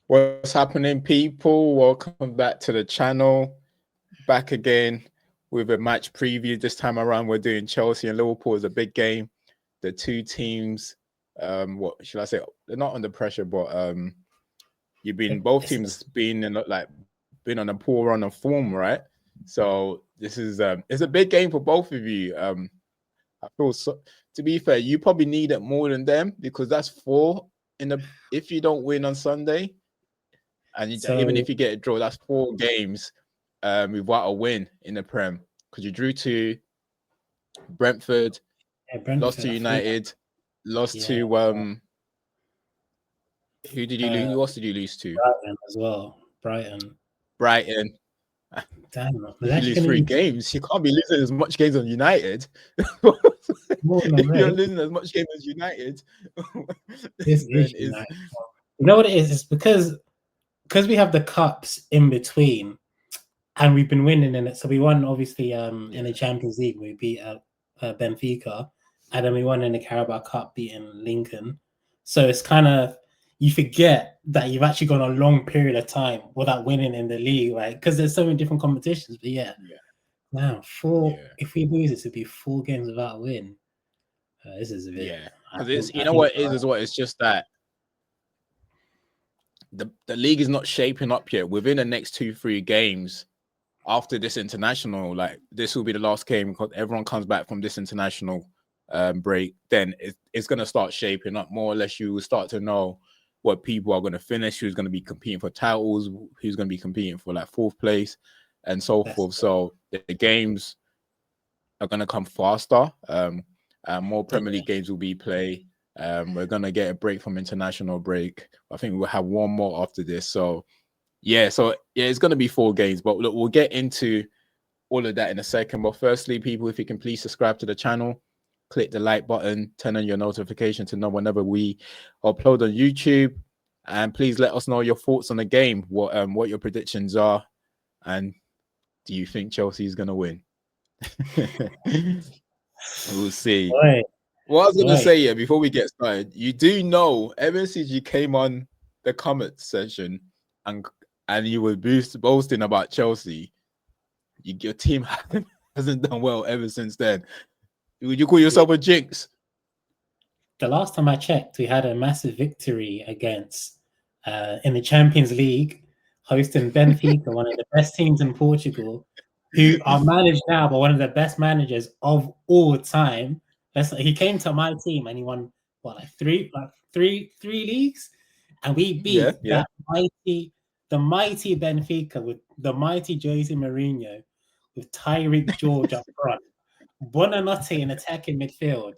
What's happening, people? Welcome back to the channel. Back again with a match preview. This time around, we're doing Chelsea and Liverpool. It's a big game. The two teams, what should I say? They're not under pressure, but you've been both teams been in been on a poor run of form, right? So this is it's a big game for both of you. I feel so. To be fair, you probably need it more than them because that's four in the. If you don't win on Sunday, and even if you get a draw, that's 4 games without a win in the Prem. Because you drew to Brentford, lost to United, lost to who did you lose? Who else did you lose to? Brighton as well. Brighton. Damn, if you lose 3 games, you can't be losing as much games on United. If you're losing as much games as United, this is United. You know what it is? It's because we have the cups in between, and we've been winning in it. So we won obviously in the Champions League. We beat Benfica, and then we won in the Carabao Cup, beating Lincoln. So it's kind of, you forget that you've actually gone a long period of time without winning in the league, right? Because there's so many different competitions. But now if we lose, it would be 4 games without a win. This is a bit. Because it's what it is what it's just that the league is not shaping up yet. Within the next 2-3 games after this international, like this will be the last game because everyone comes back from this international break. Then it's going to start shaping up more or less. You will start to know what people are going to finish, who's going to be competing for titles, who's going to be competing for like 4th place, and so forth. So the games are going to come faster. More Premier League games will be played. We're going to get a break from international break. I think we'll have one more after this. So it's going to be 4 games. But look, we'll get into all of that in a second. But firstly, people, if you can please subscribe to the channel, click the like button, turn on your notification to know whenever we upload on YouTube. And please let us know your thoughts on the game, what your predictions are. And do you think Chelsea is going to win? We'll see. What I was going to say before we get started, you do know, ever since you came on the comment section and you were boasting about Chelsea, your team hasn't done well ever since then. Would you call yourself a jinx? The last time I checked, we had a massive victory against in the Champions League, hosting Benfica, one of the best teams in Portugal, who are managed now by one of the best managers of all time. He came to my team and he won three leagues, and we beat the mighty Benfica with the mighty Jose Mourinho, with Tyreek George up front, Buonanotte in attacking midfield,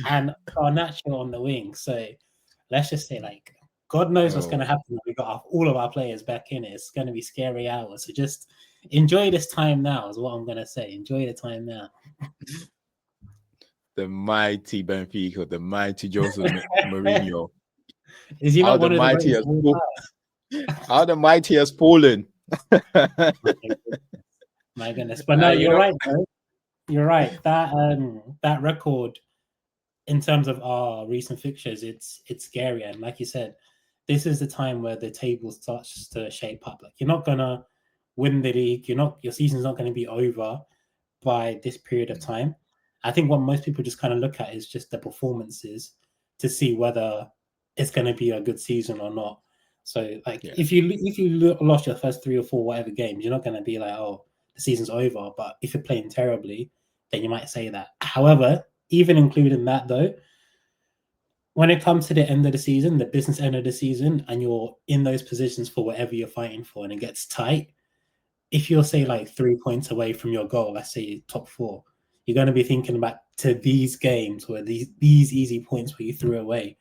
and Garnacho on the wing. So let's just say, like, God knows what's going to happen when we got all of our players back in it. It's going to be scary hours. So just enjoy this time now is what I'm going to say. Enjoy the time now. The mighty Benfica, the mighty Jose Mourinho. Is he not one of the greatest? How the mighty has fallen. My goodness. But no, you're right, bro. You're right. That record, in terms of our recent fixtures, it's scary. And like you said, this is the time where the table starts to shape up. Like, you're not gonna win the league. Your season's not going to be over by this period of time. I think what most people just kind of look at is just the performances to see whether it's going to be a good season or not. So, like, if you lost your first 3 or 4 whatever games, you're not going to be like, oh, the season's over. But if you're playing terribly, then you might say that. However, even including that, though, when it comes to the end of the season, the business end of the season, and you're in those positions for whatever you're fighting for, and it gets tight, if you're, say, like 3 points away from your goal, let's say top 4, you're going to be thinking back to these games where these easy points where you threw away.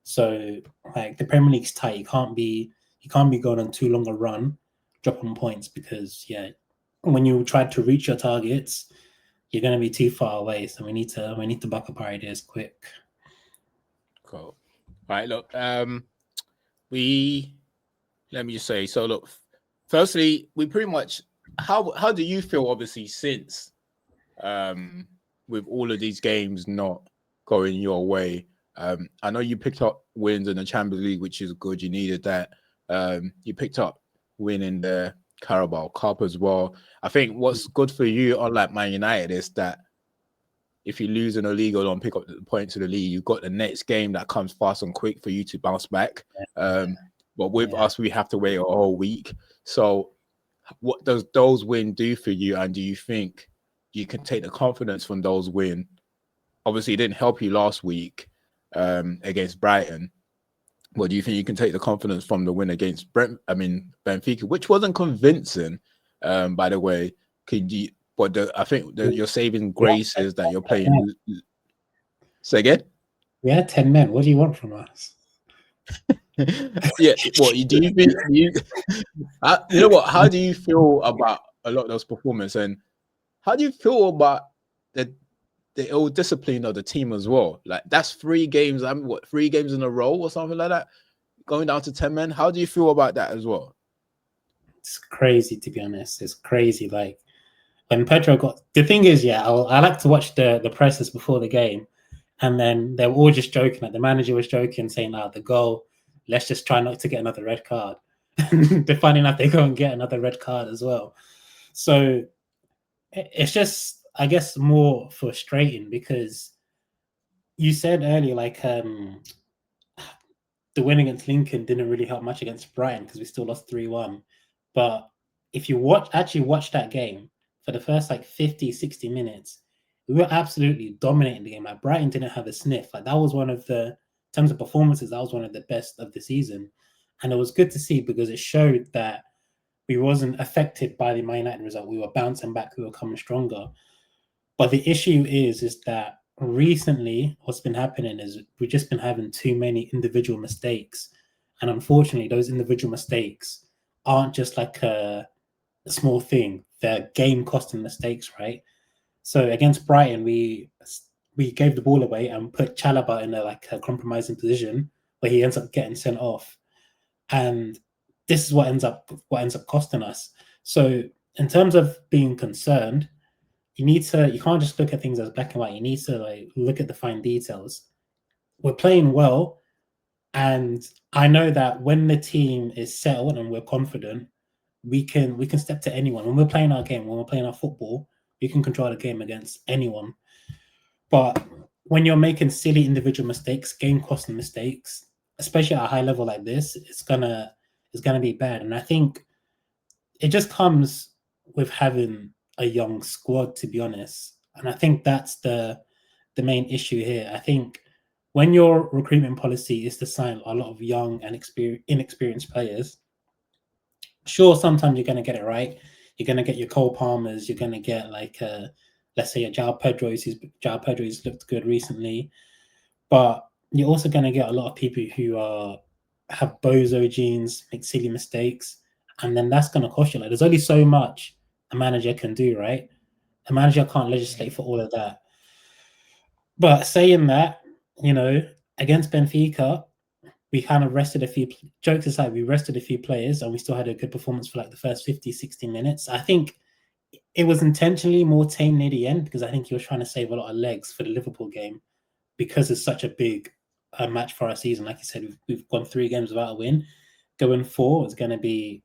So, like, the Premier League's tight. You can't be going on too long a run, dropping points, because when you try to reach your targets, you're going to be too far away. So we need to buck up our ideas quick. Cool. All right, look, let me just say, so look, firstly, we pretty much, how do you feel, obviously, since with all of these games not going your way? I know you picked up wins in the Champions League, which is good. You needed that. You picked up winning the Carabao Cup as well. I think what's good for you, unlike Man United, is that if you lose in the league or don't pick up the points of the league, you've got the next game that comes fast and quick for you to bounce back. But with us, we have to wait a whole week. So what does those wins do for you? And do you think you can take the confidence from those wins? Obviously, it didn't help you last week against Brighton. But do you think you can take the confidence from the win against Benfica, which wasn't convincing, by the way? I think your saving grace is that you're playing. Say again? We had 10 men. What do you want from us? Yeah, what do you think? You know what? How do you feel about a lot of those performances, and how do you feel about the ill discipline of the team as well? Like that's 3 games. 3 games in a row or something like that, going down to 10 men. How do you feel about that as well? It's crazy, to be honest. It's crazy. Like when Pedro got the thing is, I like to watch the presses before the game, and then they were all just joking. Like the manager was joking, saying, the goal, let's just try not to get another red card." They're finding out they go and get another red card as well. So it's just, I guess, more frustrating because you said earlier, like the win against Lincoln didn't really help much against Brighton because we still lost 3-1. But if you actually watch that game for the first like 50, 60 minutes, we were absolutely dominating the game. Like Brighton didn't have a sniff. Like that was one of the, in terms of performances, that was one of the best of the season. And it was good to see because it showed that we wasn't affected by the Man United result. We were bouncing back. We were coming stronger. But the issue is that recently what's been happening is we've just been having too many individual mistakes. And unfortunately, those individual mistakes aren't just like a small thing. They're game-costing mistakes, right? So against Brighton, we gave the ball away and put Chalobah in a compromising position where he ends up getting sent off. And this is what ends up costing us. So in terms of being concerned, you can't just look at things as black and white. You need to look at the fine details. We're playing well, and I know that when the team is settled and we're confident, we can step to anyone. When we're playing our game, when we're playing our football, we can control the game against anyone. But when you're making silly individual mistakes, game-costing mistakes, especially at a high level like this, it's gonna be bad. And I think it just comes with having a young squad, to be honest. And I think that's the main issue here. I think when your recruitment policy is to sign a lot of young and inexperienced players, sure, sometimes you're going to get it right. You're going to get your Cole Palmers. You're going to get let's say a João Pedro's looked good recently. But you're also going to get a lot of people who have bozo genes, make silly mistakes, and then that's going to cost you. Like, there's only so much a manager can do, right? A manager can't legislate for all of that. But saying that, against Benfica, we kind of rested a few, jokes aside, we rested a few players and we still had a good performance for like the first 50, 60 minutes. I think it was intentionally more tame near the end because I think he was trying to save a lot of legs for the Liverpool game because it's such a big match for our season. Like you said, we've gone 3 games without a win. Going 4 is going to be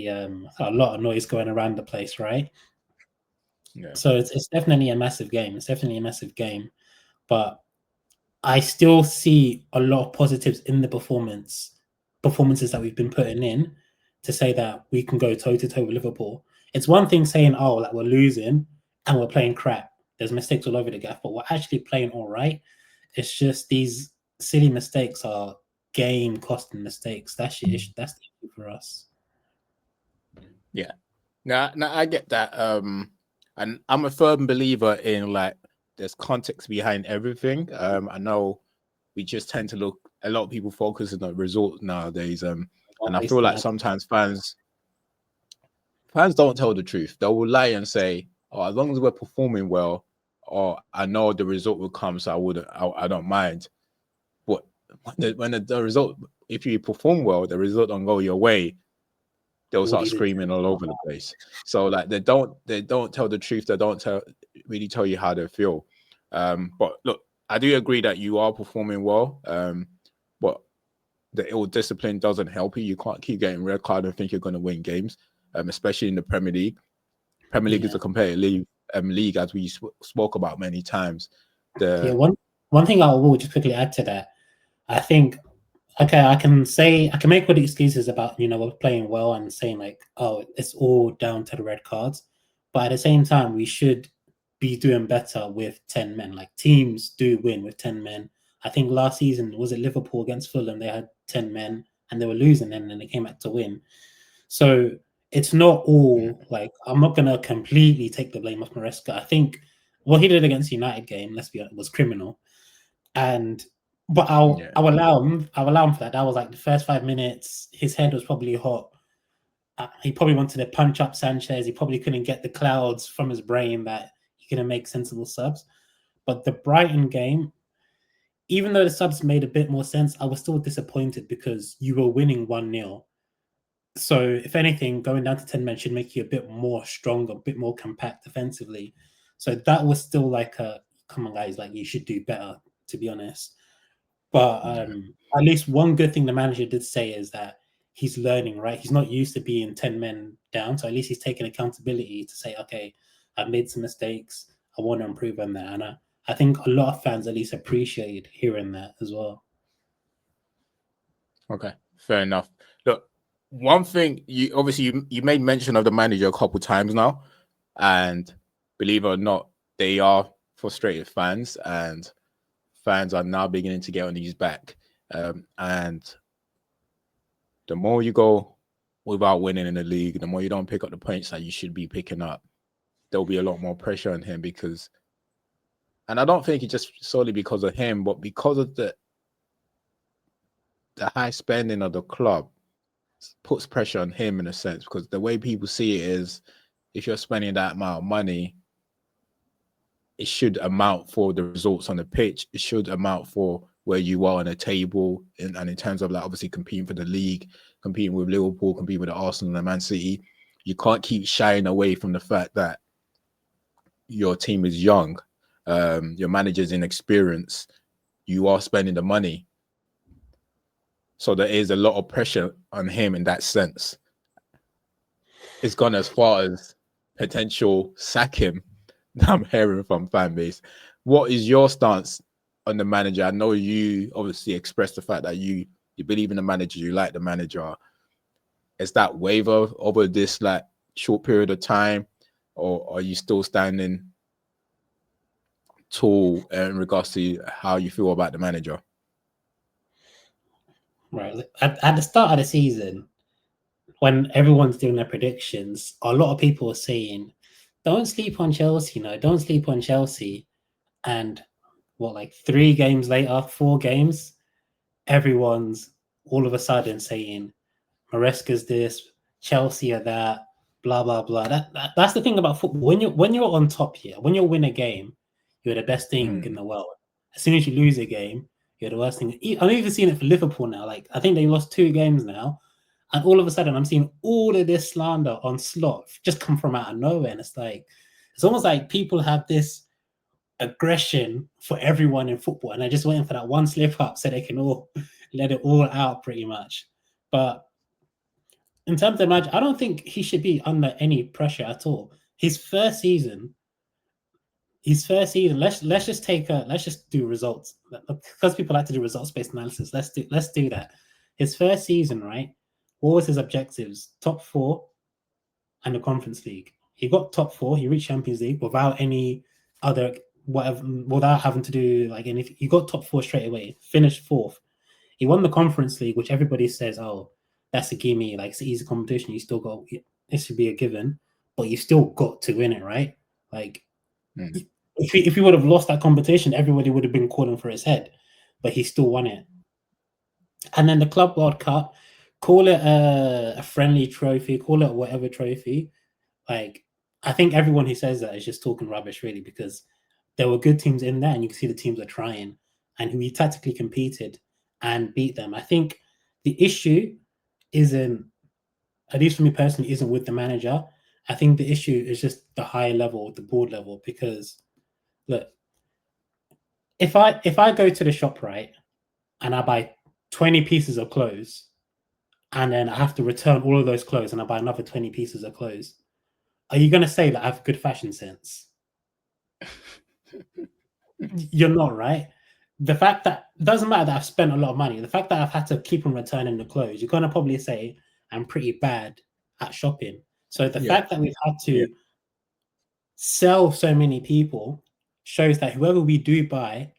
a lot of noise going around the place, right? Yeah. So it's definitely a massive game. It's definitely a massive game, but I still see a lot of positives in the performances that we've been putting in to say that we can go toe to toe with Liverpool. It's one thing saying, we're losing and we're playing crap. There's mistakes all over the gaff, but we're actually playing all right. It's just these silly mistakes are game costing mistakes. That's the issue. That's the issue for us. Yeah. Now I get that. And I'm a firm believer in there's context behind everything. I know we just tend to look, a lot of people focus on the result nowadays. And I feel like sometimes fans don't tell the truth. They will lie and say, as long as we're performing well, or I know the result will come, so I don't mind. But when the result, if you perform well, the result don't go your way, they'll start screaming all over the place. So they don't tell the truth. They don't really tell you how they feel. But look, I do agree that you are performing well. But the ill discipline doesn't help you. You can't keep getting red card and think you're going to win games, especially in the Premier League. Premier League is a competitive league, as we spoke about many times. One thing I will just quickly add to that, I think, okay, I can make all the excuses about, we're playing well and saying like, oh, it's all down to the red cards. But at the same time, we should be doing better with 10 men. Like, teams do win with 10 men. I think last season, was it Liverpool against Fulham? They had 10 men and they were losing, and then they came back to win. So it's not all like, I'm not going to completely take the blame off Maresca. I think what he did against United game, let's be honest, was criminal. But I'll allow him for that. That was like the first 5 minutes. His head was probably hot. He probably wanted to punch up Sanchez. He probably couldn't get the clouds from his brain that he couldn't make sensible subs. But the Brighton game, even though the subs made a bit more sense, I was still disappointed because you were winning 1-0. So if anything, going down to 10 men should make you a bit more stronger, a bit more compact defensively. So that was still like come on guys, like you should do better, to be honest. But at least one good thing the manager did say is that he's learning, right? He's not used to being 10 men down. So at least he's taking accountability to say, okay, I've made some mistakes. I want to improve on that. And I think a lot of fans at least appreciate hearing that as well. Okay, fair enough. Look, one thing, you made mention of the manager a couple times now. And believe it or not, they are frustrated fans, and fans are now beginning to get on his back. And the more you go without winning in the league, the more you don't pick up the points that you should be picking up, there'll be a lot more pressure on him because, and I don't think it's just solely because of him, but because of the high spending of the club puts pressure on him in a sense, because the way people see it is, if you're spending that amount of money, it should amount for the results on the pitch. It should amount for where you are on the table, and in terms of like obviously competing for the league, competing with Liverpool, competing with the Arsenal and Man City. You can't keep shying away from the fact that your team is young, your manager's inexperienced, you are spending the money. So there is a lot of pressure on him in that sense. It's gone as far as potential sack him that I'm hearing from fan base. What is your stance on the manager? I know you obviously expressed the fact that you believe in the manager, you like the manager. Is that waver over this like short period of time, or are you still standing tall in regards to how you feel about the manager? Right. At the start of the season, when everyone's doing their predictions, a lot of people are saying, don't sleep on Chelsea, don't sleep on Chelsea. And like 3 games later, 4 games, everyone's all of a sudden saying Maresca's this, Chelsea are that, blah blah blah. That's the thing about football. When you're on top here, when you win a game, you're the best thing in the world. As soon as you lose a game, you're the worst thing. I'm even seeing it for Liverpool now. Like, I think they lost 2 games now, and all of a sudden I'm seeing all of this slander on Slot just come from out of nowhere. And it's almost like people have this aggression for everyone in football, and they're just waiting for that one slip up so they can all let it all out pretty much. But in terms of the match, I don't think he should be under any pressure at all. His first season, let's just do results, because people like to do results-based analysis. Let's do that. His first season, right? What was his objectives? Top 4 and the Conference League. He got top 4. He reached Champions League without any other without having to do like anything. He got top 4 straight away. Finished 4th. He won the Conference League, which everybody says, oh, that's a gimme. Like, it's an easy competition. You still got it should be a given, but you still got to win it, right? Like, if he would have lost that competition, everybody would have been calling for his head, but he still won it. And then the Club World Cup, call it a friendly trophy, call it whatever trophy. Like, I think everyone who says that is just talking rubbish, really, because there were good teams in there, and you can see the teams are trying, and who he tactically competed and beat them. I think the issue isn't, at least for me personally, isn't with the manager. I think the issue is just the higher level, the board level, because look, if I go to the shop, right, and I buy 20 pieces of clothes, and then I have to return all of those clothes and I buy another 20 pieces of clothes, are you going to say that I have good fashion sense? You're not, right? The fact that it doesn't matter that I've spent a lot of money, the fact that I've had to keep on returning the clothes, you're going to probably say I'm pretty bad at shopping. So the fact that we've had to sell so many people shows that whoever we do buy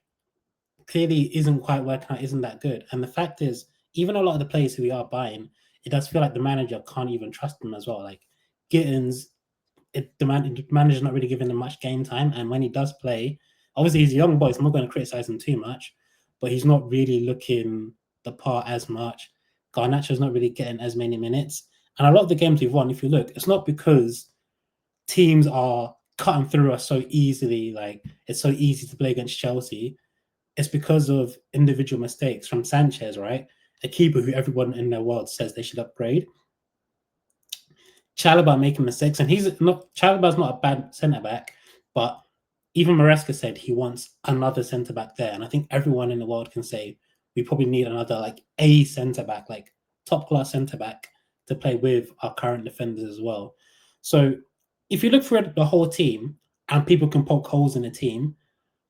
clearly isn't quite working out, isn't that good. And the fact is, even a lot of the players who we are buying, it does feel like the manager can't even trust them as well. Like Gittins, the manager's not really giving him much game time, and when he does play, obviously he's a young boy, so I'm not going to criticize him too much, but he's not really looking the part as much. Garnacho's not really getting as many minutes, and a lot of the games we've won, if you look, it's not because teams are cutting through us so easily, like it's so easy to play against Chelsea. It's because of individual mistakes from Sanchez, right? A keeper who everyone in the world says they should upgrade. Chalobah making mistakes, and Chalobah's not a bad centre back, but even Maresca said he wants another centre back there, and I think everyone in the world can say we probably need another like a centre back, like top class centre back to play with our current defenders as well. So if you look through the whole team and people can poke holes in the team,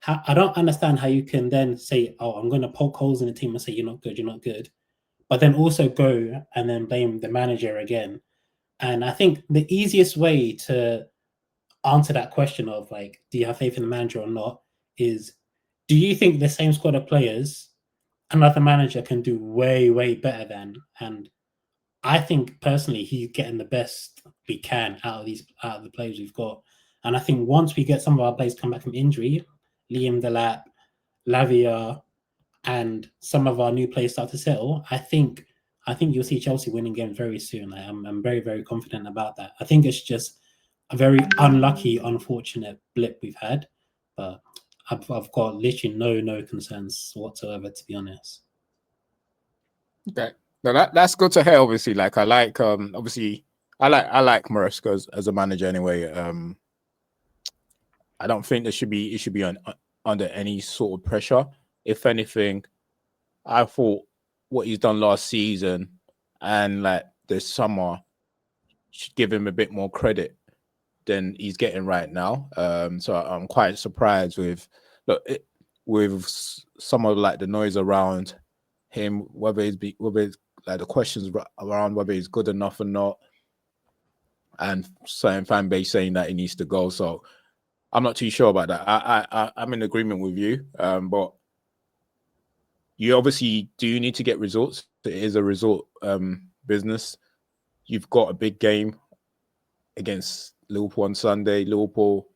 I don't understand how you can then say, "Oh, I'm going to poke holes in the team and say you're not good," but then also go and then blame the manager again. And I think the easiest way to answer that question of like, do you have faith in the manager or not, is do you think the same squad of players another manager can do way, way better than? And I think personally he's getting the best we can out of the players we've got. And I think once we get some of our players come back from injury, Liam Delap, Lavia, and some of our new players start to settle, I think you'll see Chelsea winning games very soon. I'm very, very confident about that. I think it's just a very unlucky, unfortunate blip we've had, but I've got literally no concerns whatsoever, to be honest. Okay, no, that's good to hear. Obviously, like I like I like Maresca as a manager anyway. I don't think it should be under any sort of pressure. If anything, I thought what he's done last season and like this summer should give him a bit more credit than he's getting right now. So I'm quite surprised with some of like the noise around him, whether it's like the questions around whether he's good enough or not, and certain fan base saying that he needs to go. So I'm not too sure about that. I'm in agreement with you, but you obviously do need to get results. It is a result business. You've got a big game against Liverpool on Sunday. Liverpool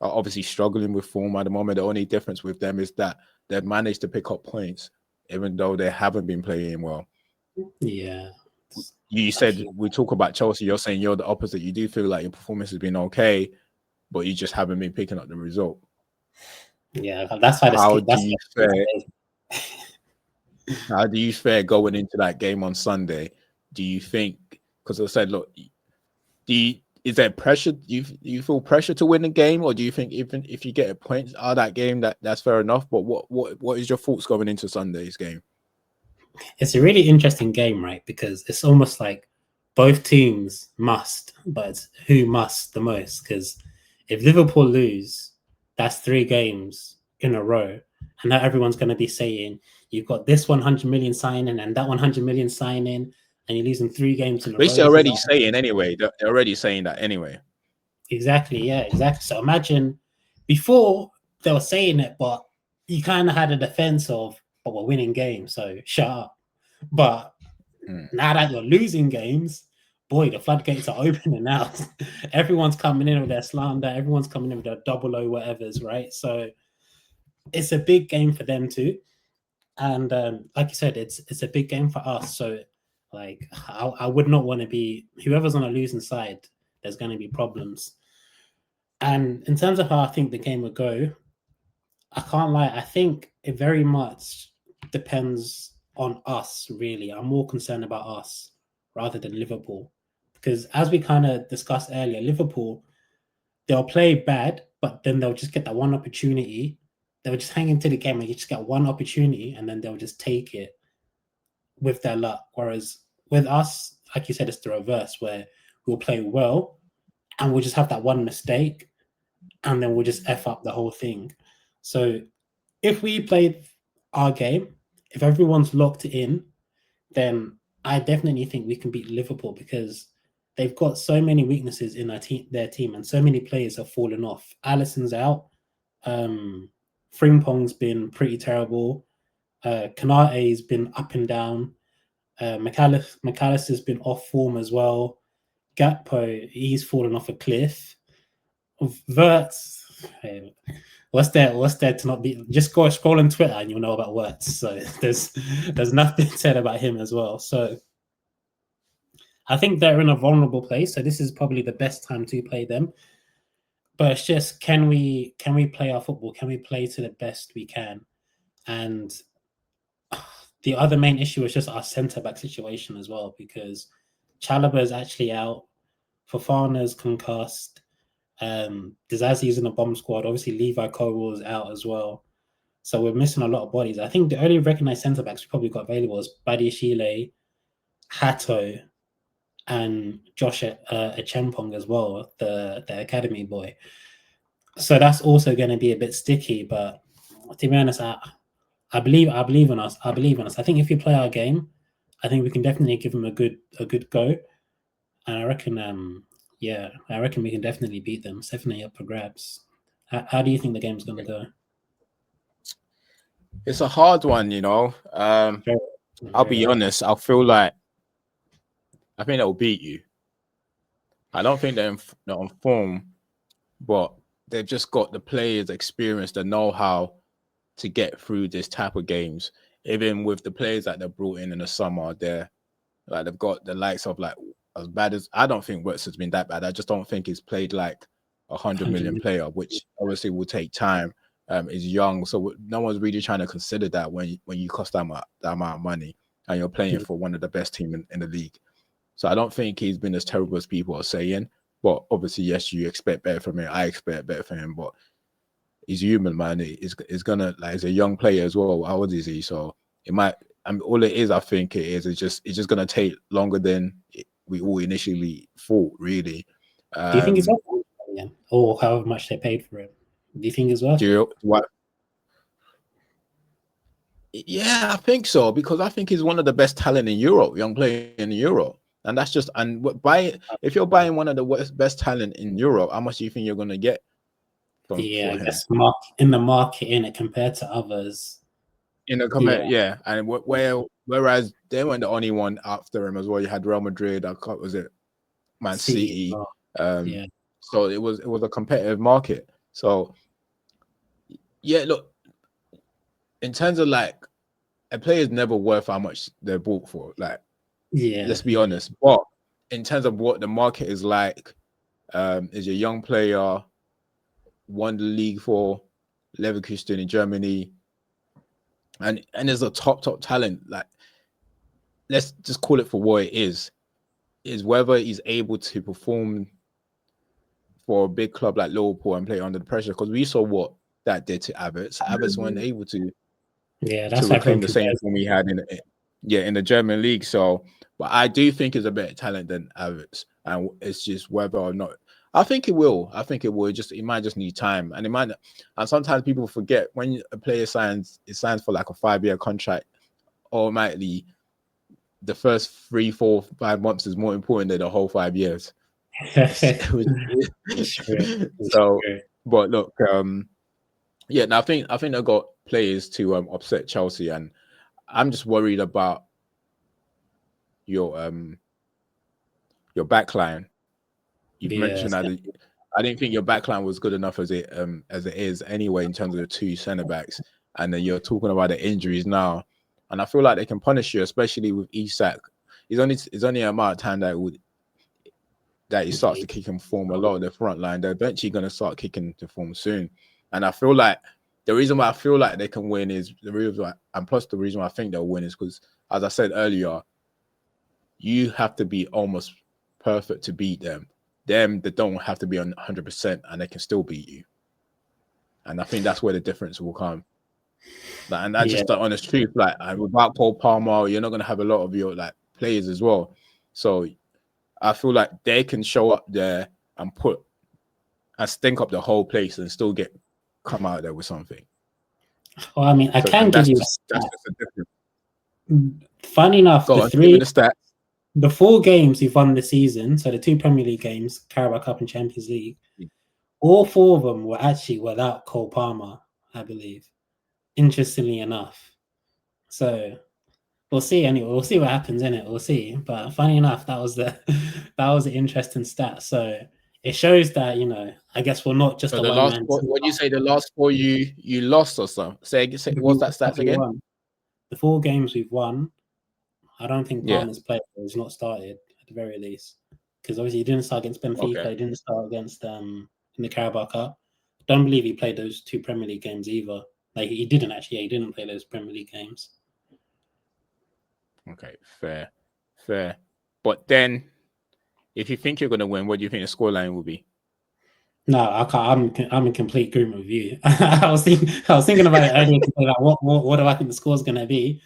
are obviously struggling with form at the moment. The only difference with them is that they've managed to pick up points, even though they haven't been playing well. Yeah. You said we talk about Chelsea. You're saying you're the opposite. You do feel like your performance has been okay, but you just haven't been picking up the result. Yeah, that's why. How do you fare going into that game on Sunday? Do you think? Because I said, look, is there pressure? You feel pressure to win the game, or do you think even if you get a point out of that game, that's fair enough? But what is your thoughts going into Sunday's game? It's a really interesting game, right? Because it's almost like both teams must, but it's who must the most. Because if Liverpool lose, that's 3 games in a row. And now everyone's going to be saying, you've got this 100 million signing and that 100 million signing, and you're losing 3 games in a row. Which they're already saying anyway. They're already saying that anyway. Exactly. Yeah, exactly. So imagine before they were saying it, but you kind of had a defense of, but we're winning games, so shut up. But now that you're losing games, boy, the floodgates are opening now. Everyone's coming in with their slander. Everyone's coming in with their 00 whatevers, right? So it's a big game for them too. And like you said, it's a big game for us. So like I would not want to be whoever's on a losing side. There's going to be problems. And in terms of how I think the game would go, I can't lie. I think it very much depends on us, really. I'm more concerned about us rather than Liverpool. Because as we kind of discussed earlier, Liverpool, they'll play bad, but then they'll just get that one opportunity. They'll just hang into the game and you just get one opportunity and then they'll just take it. with their luck. Whereas with us, like you said, it's the reverse, where we'll play well and we'll just have that one mistake and then we'll just F up the whole thing. So if we played our game, if everyone's locked in, then I definitely think we can beat Liverpool because they've got so many weaknesses in their team, and so many players have fallen off. Allison's out. Frimpong's been pretty terrible. Kanate's been up and down. McAllister's been off form as well. Gakpo, he's fallen off a cliff. Wirtz, hey, what's there to not be? Just go scroll on Twitter and you'll know about Wirtz. So there's nothing said about him as well. So I think they're in a vulnerable place. So this is probably the best time to play them. But it's just can we play our football? Can we play to the best we can? And the other main issue is just our centre back situation as well, because Chalobah is actually out, Fofana's concussed, Dizazi's in the bomb squad. Obviously, Levi Colwill is out as well. So we're missing a lot of bodies. I think the only recognised centre backs we probably got available is Badiashile, Hato, and Josh Echempong as well, the academy boy. So that's also going to be a bit sticky. But to be honest, I believe in us. I believe in us. I think if we play our game, I think we can definitely give them a good go. And I reckon, I reckon we can definitely beat them. It's definitely up for grabs. How do you think the game's going to go? It's a hard one, you know. I'll be honest. I think they'll beat you. I don't think they're on form, but they've just got the players' experience, the know-how to get through this type of games. Even with the players that they brought in the summer, they've got the likes of as bad as I don't think Wirtz has been that bad. I just don't think he's played like 100 million player, which obviously will take time. Is young, so no one's really trying to consider that when you cost that amount of money and you're playing for one of the best teams in the league. So I don't think he's been as terrible as people are saying. But obviously, yes, you expect better from him. I expect better from him, but he's human, man. He's gonna he's a young player as well. How old is he? So it might. I mean, all it is, I think it's just gonna take longer than we all initially thought. Really. Do you think it's worth it again, or however much they paid for it? Do you think it's worth it? Yeah, I think so, because I think he's one of the best talent in Europe, young player in Europe. And that's just if you're buying one of the best talent in Europe, how much do you think you're gonna get for him? Guess in the market in it compared to others. In the comment, yeah. And whereas they weren't the only one after him as well. You had Real Madrid, was it Man City? So it was a competitive market. So yeah, look, in terms of a player is never worth how much they're bought for. Let's be honest. But in terms of what the market is like, is a young player, won the league for Leverkusen in Germany, and there's a top talent. Let's just call it for what it is whether he's able to perform for a big club like Liverpool and play under the pressure. Because we saw what that did to Havertz. Havertz weren't able to reclaim the same form he had in the German league. So, but I do think he's a better talent than Havertz, and it's just whether or not. I think it will. It might just need time, and it might. And sometimes people forget when a player signs for like a 5-year contract. Automatically, the first 3, 4, 5 months is more important than the whole 5 years. So, but look, yeah, I think they've got players to upset Chelsea, and I'm just worried about your backline. You've mentioned that I didn't think your backline was good enough as it is anyway in terms of the 2 centre backs, and then you're talking about the injuries now, and I feel like they can punish you, especially with Isak. It's only a matter of time that he starts to kick in form. A lot of the front line, they're eventually going to start kicking to form soon, and I feel like the reason why I feel like they can win is the reason why, and plus the reason why I think they'll win is because, as I said earlier, you have to be almost perfect to beat them. They don't have to be on 100%, and they can still beat you. And I think that's where the difference will come. Like, and that's just the honest truth. Like, and without Cole Palmer, you're not gonna have a lot of your like players as well. So I feel like they can show up there and stink up the whole place and still come out there with something. Well, I mean, I can give you that's just a difference. Funny enough, Go on, give me the stats. The 4 games we've won this season, so the 2 Premier League games, Carabao Cup and Champions League, all 4 of them were actually without Cole Palmer, I believe. Interestingly enough. So we'll see anyway. We'll see what happens in it. We'll see. But funny enough, that was an interesting stat. So it shows that, I guess we're not just so the last 4, what do you say the last 4 you lost or something? Say what's that stats again? The 4 games we've won, I don't think Palmer's played. He's not started at the very least. Because obviously he didn't start against Benfica, he didn't start against in the Carabao Cup. Don't believe he played those 2 Premier League games either. Like he didn't play those Premier League games. Okay, fair. But then, if you think you're going to win, what do you think the scoreline will be? No, I can't. I'm in complete agreement with you. I was thinking about it earlier today. Like, what do I think the score is going to be?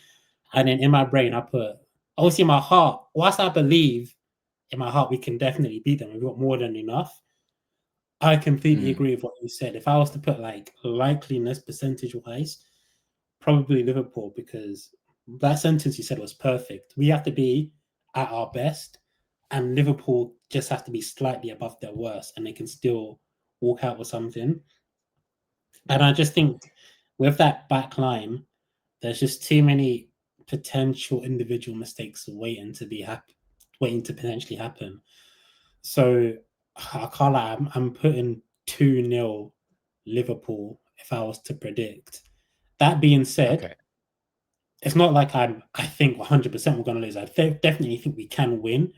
And then in my brain, I put obviously in my heart. Whilst I believe in my heart we can definitely beat them, we've got more than enough. I completely agree with what you said. If I was to put like likeliness percentage wise, probably Liverpool, because that sentence you said was perfect. We have to be at our best, and Liverpool just have to be slightly above their worst, and they can still walk out with something. And I just think with that back line, there's just too many potential individual mistakes waiting to potentially happen. So I can't lie, I'm putting 2-0 Liverpool if I was to predict. That being said, it's not like I think 100% we're going to lose. I definitely think we can win.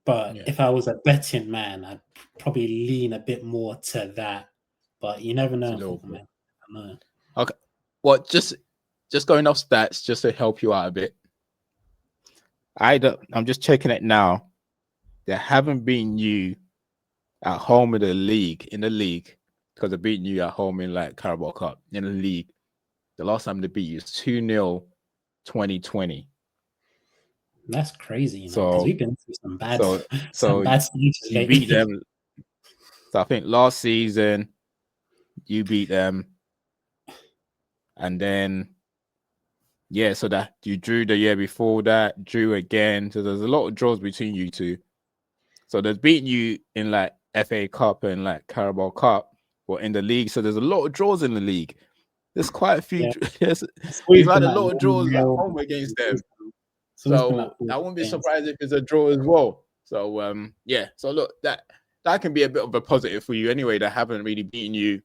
But if I was a betting man, I'd probably lean a bit more to that. But you never know. Man. I know. Okay. Well, just going off stats, just to help you out a bit. I'm just checking it now. They haven't beaten you at home in the league, because they're beating you at home in like Carabao Cup in the league. The last time they beat you is 2-0 2020. That's crazy, because we've been through some bad stages. You beat them. So I think last season you beat them, and then so that you drew the year before that, drew again. So there's a lot of draws between you two. So there's beating you in like FA Cup and like Carabao Cup, or in the league. So there's a lot of draws in the league. There's quite a few. We've had a lot of draws at home against them. So I wouldn't be surprised if it's a draw as well. So So look, that can be a bit of a positive for you anyway. That haven't really beaten you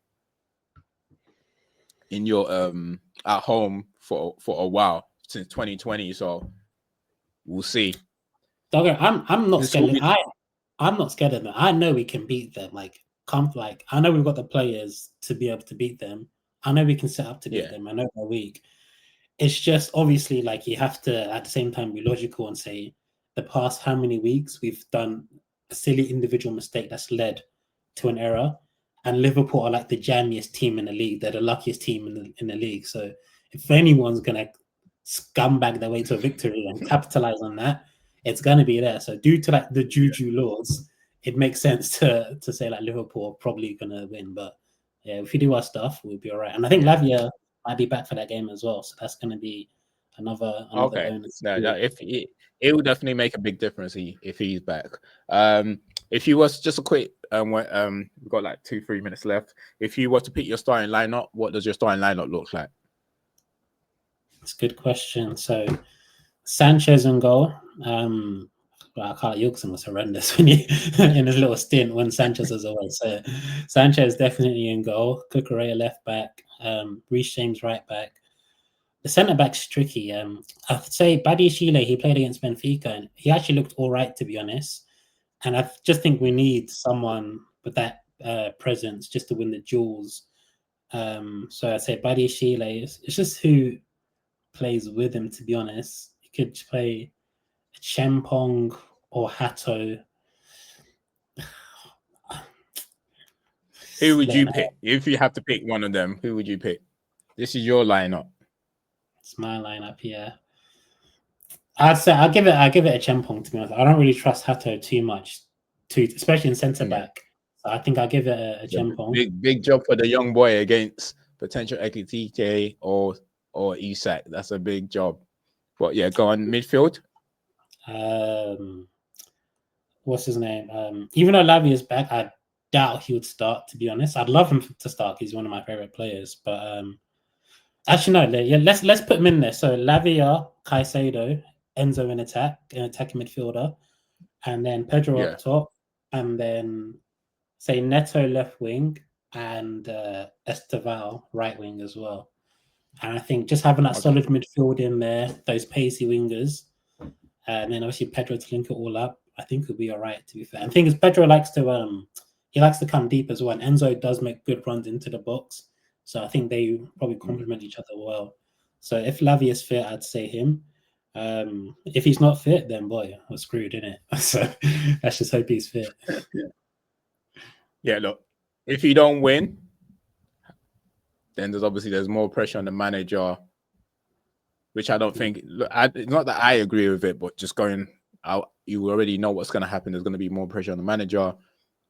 in your at home for a while, since 2020. So we'll see. Okay, I'm not scared. I'm not scared of them. I know we can beat them. I know we've got the players to be able to beat them. I know we can set up to beat them. I know they're weak. It's just obviously like you have to at the same time be logical and say the past how many weeks we've done a silly individual mistake that's led to an error. And Liverpool are like the jammiest team in the league. They're the luckiest team in the league. So if anyone's gonna scumbag their way to a victory and capitalize on that, it's gonna be there. So due to like the juju laws, it makes sense to say like Liverpool are probably gonna win. But yeah, if we do our stuff, we'll be all right. And I think Lavia might be back for that game as well. So that's gonna be another bonus. No, it will definitely make a big difference if he's back. If you was just a quick we've got like 2-3 minutes left. If you were to pick your starting lineup, what does your starting lineup look like? It's a good question. So Sanchez in goal. Carl Jorgensen was horrendous when in his little stint when Sanchez was away. So Sanchez definitely in goal. Cucurella left back. Reece James right back. The centre back's tricky. I'd say Badiashile, he played against Benfica and he actually looked all right, to be honest. And I just think we need someone with that presence just to win the duels. So I'd say Badiashile. It's just who plays with him, to be honest. He could play Chempong or Hato. Who would you pick? If you have to pick one of them, who would you pick? This is your lineup. It's my lineup, yeah. I'd say I give it a Chempong, to be honest. I don't really trust Hato too much, especially in centre back. So I think I'll give it a Chempong. Big job for the young boy against potential Ekitike or Isak. That's a big job. But yeah, go on midfield. What's his name? Even though Lavia is back, I doubt he would start, to be honest. I'd love him to start. He's one of my favorite players. But actually, no. Yeah, let's put him in there. So Lavia, Caicedo, Enzo in attacking midfielder, and then Pedro up top, and then say Neto left wing and Esteval right wing as well. And I think just having that solid midfield in there, those pacey wingers, and then obviously Pedro to link it all up, I think it'll be all right, to be fair. And the thing is, Pedro likes to come deep as well. And Enzo does make good runs into the box. So I think they probably complement each other well. So if Lavia is fit, I'd say him. If he's not fit, then boy, we're screwed, innit? So let's just hope he's fit. Yeah, look, if you don't win, then there's more pressure on the manager, which I don't think. Look, it's not that I agree with it, but just going out, you already know what's going to happen. There's going to be more pressure on the manager.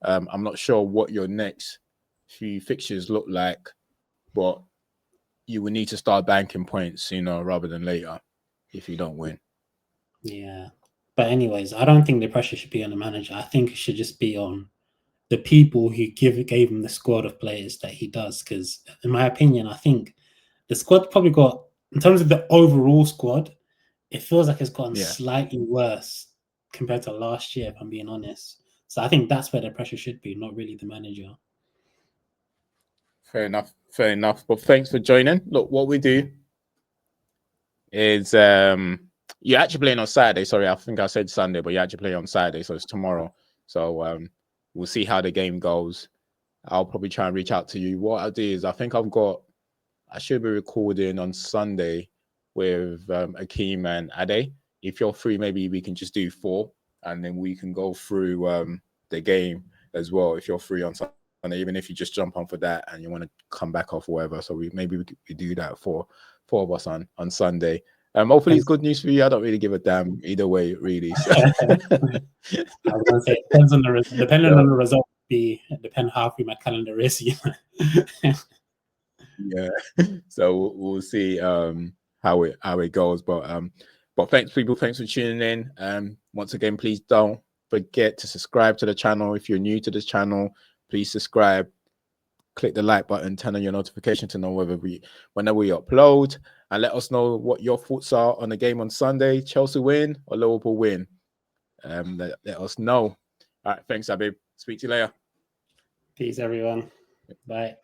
I'm not sure what your next few fixtures look like, but you will need to start banking points sooner rather than later if you don't win. Yeah. But anyways, I don't think the pressure should be on the manager. I think it should just be on the people who gave him the squad of players that he does. Because in my opinion, I think the squad probably got, in terms of the overall squad, it feels like it's gotten slightly worse compared to last year, if I'm being honest. So I think that's where the pressure should be, not really the manager. Fair enough. But thanks for joining. Look, what we do is you're actually playing on Saturday. Sorry, I think I said Sunday, but you actually play on Saturday, so it's tomorrow. So we'll see how the game goes. I'll probably try and reach out to you. What I'll do is I should be recording on Sunday with Akeem and Ade. If you're free, maybe we can just do 4 and then we can go through the game as well if you're free on Sunday, even if you just jump on for that and you want to come back off or whatever. So we do that for 4 of us on Sunday. Hopefully it's good news for you. I don't really give a damn either way, really. So. I was going to say, depending on the result, depend how free my calendar is. Yeah. So we'll see how it goes. But thanks, people. Thanks for tuning in. Once again, please don't forget to subscribe to the channel. If you're new to this channel, please subscribe. Click the like button, turn on your notification to know whenever we upload, and let us know what your thoughts are on the game on Sunday. Chelsea win or Liverpool win? Let us know. All right, thanks, Abib. Speak to you later. Peace, everyone. Bye.